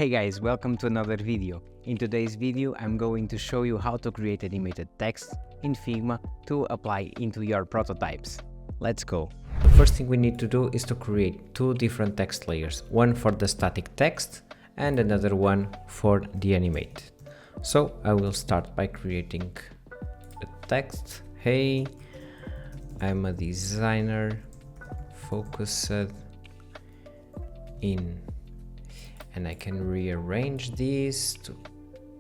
Hey guys, welcome to another video. In today's video, I'm going to show you how to create animated text in Figma to apply into your prototypes. Let's go. The first thing we need to do is to create two different text layers, one for the static text and another one for the animate. So I will start by creating a text. Hey, I'm a designer focused in, and I can rearrange this to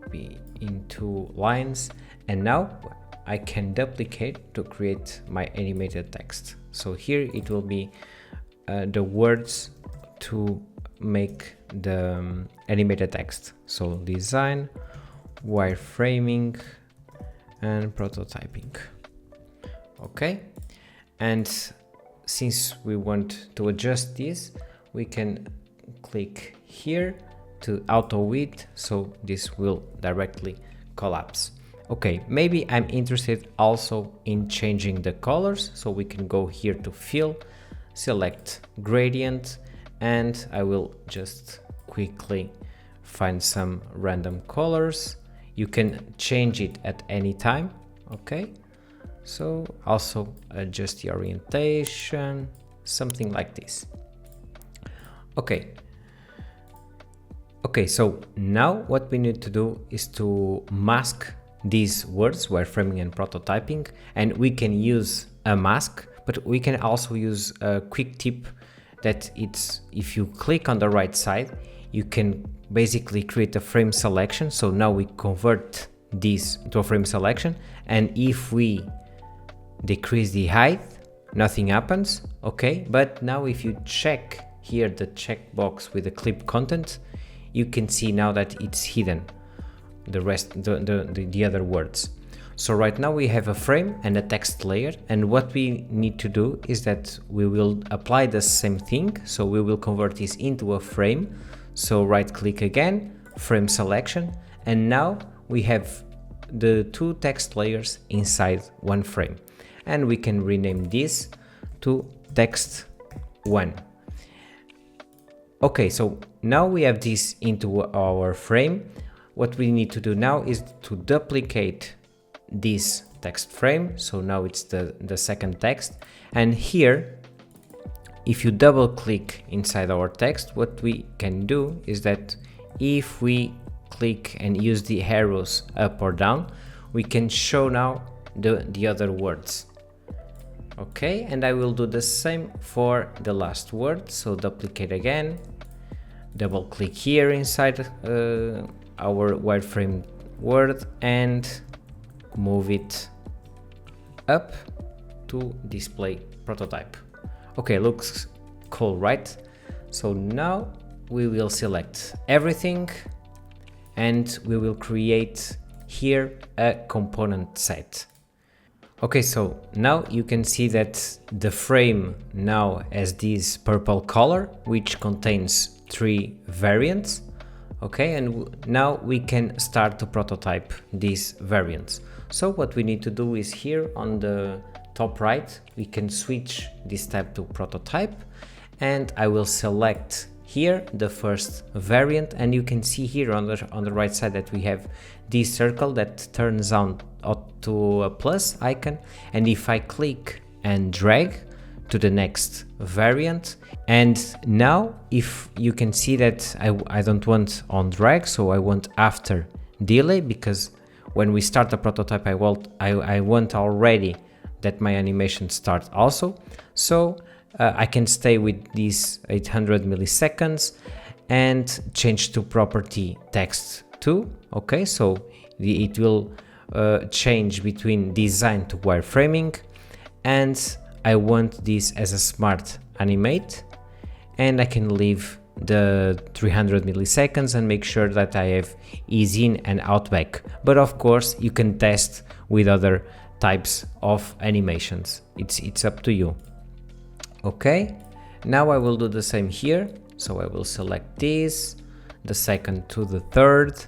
be in two lines, and now I can duplicate to create my animated text. So here it will be the words to make the animated text. So design, wireframing and prototyping. Okay, and since we want to adjust this, we can click here to auto width, so this will directly collapse. Okay, maybe I'm interested also in changing the colors, so we can go here to fill, select gradient, and I will just quickly find some random colors. You can change it at any time. Okay, so also adjust the orientation, something like this. Okay, so now what we need to do is to mask these words, wireframing and prototyping, and we can use a mask, but we can also use a quick tip that it's, if you click on the right side, you can basically create a frame selection. So now we convert this to a frame selection, and if we decrease the height, nothing happens. Okay, but now if you check here the checkbox with the clip content, you can see now that it's hidden, the rest, the other words. So right now we have a frame and a text layer, and what we need to do is that we will apply the same thing. So we will convert this into a frame. So right click again, frame selection, and now we have the two text layers inside one frame, and we can rename this to text 1. Okay, so now we have this into our frame. What we need to do now is to duplicate this text frame. So now it's the second text. And here, if you double click inside our text, what we can do is that if we click and use the arrows up or down, we can show now the other words. Okay, and I will do the same for the last word. So duplicate again, double click here inside our wireframe word and move it up to display prototype. Okay, looks cool, right? So now we will select everything and we will create here a component set. Okay, so now you can see that the frame now has this purple color, which contains 3 variants. Okay, and now we can start to prototype these variants. So what we need to do is here on the top right, we can switch this tab to prototype, and I will select here the first variant, and you can see here on the right side that we have this circle that turns on to a plus icon, and if I click and drag to the next variant, and now if you can see that I don't want on drag, so I want after delay, because when we start the prototype I want already that my animation starts also. So I can stay with these 800 milliseconds and change to property text 2. Okay, so it will change between design to wireframing, and I want this as a smart animate, and I can leave the 300 milliseconds and make sure that I have ease in and out back. But of course you can test with other types of animations. It's up to you. Okay, now I will do the same here. So I will select this, the second to the third,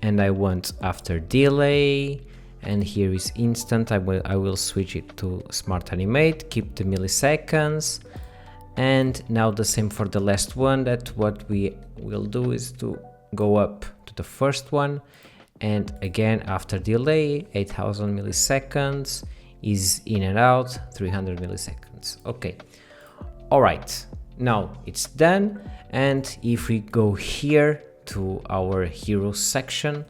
and I want after delay, and here is instant. I will switch it to smart animate, keep the milliseconds, and now the same for the last one. That what we will do is to go up to the first one, and again after delay 8000 milliseconds is in and out 300 milliseconds. Okay, all right, now it's done. And if we go here to our hero section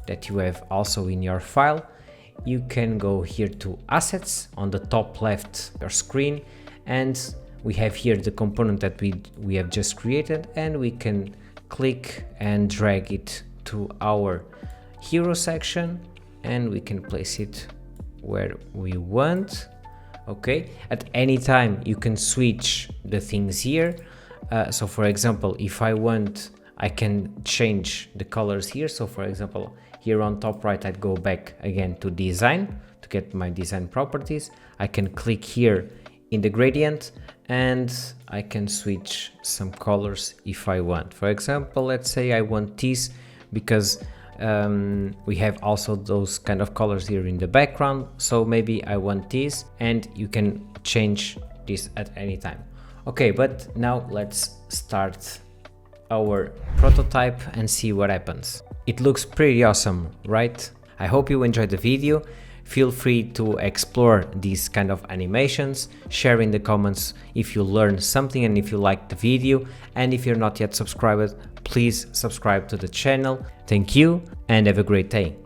that you have also in your file, you can go here to assets on the top left of your screen, and we have here the component that we have just created, and we can click and drag it to our hero section, and we can place it where we want. Okay, at any time you can switch the things here. So for example, if I want, I can change the colors here. So for example, here on top right, I'd go back again to design to get my design properties. I can click here in the gradient and I can switch some colors if I want. For example, let's say I want this because we have also those kind of colors here in the background. So maybe I want this, and you can change this at any time. Okay, but now let's start our prototype and see what happens. It looks pretty awesome, right? I hope you enjoyed the video. Feel free to explore these kind of animations, share in the comments if you learned something and if you liked the video. And if you're not yet subscribed, please subscribe to the channel. Thank you and have a great day.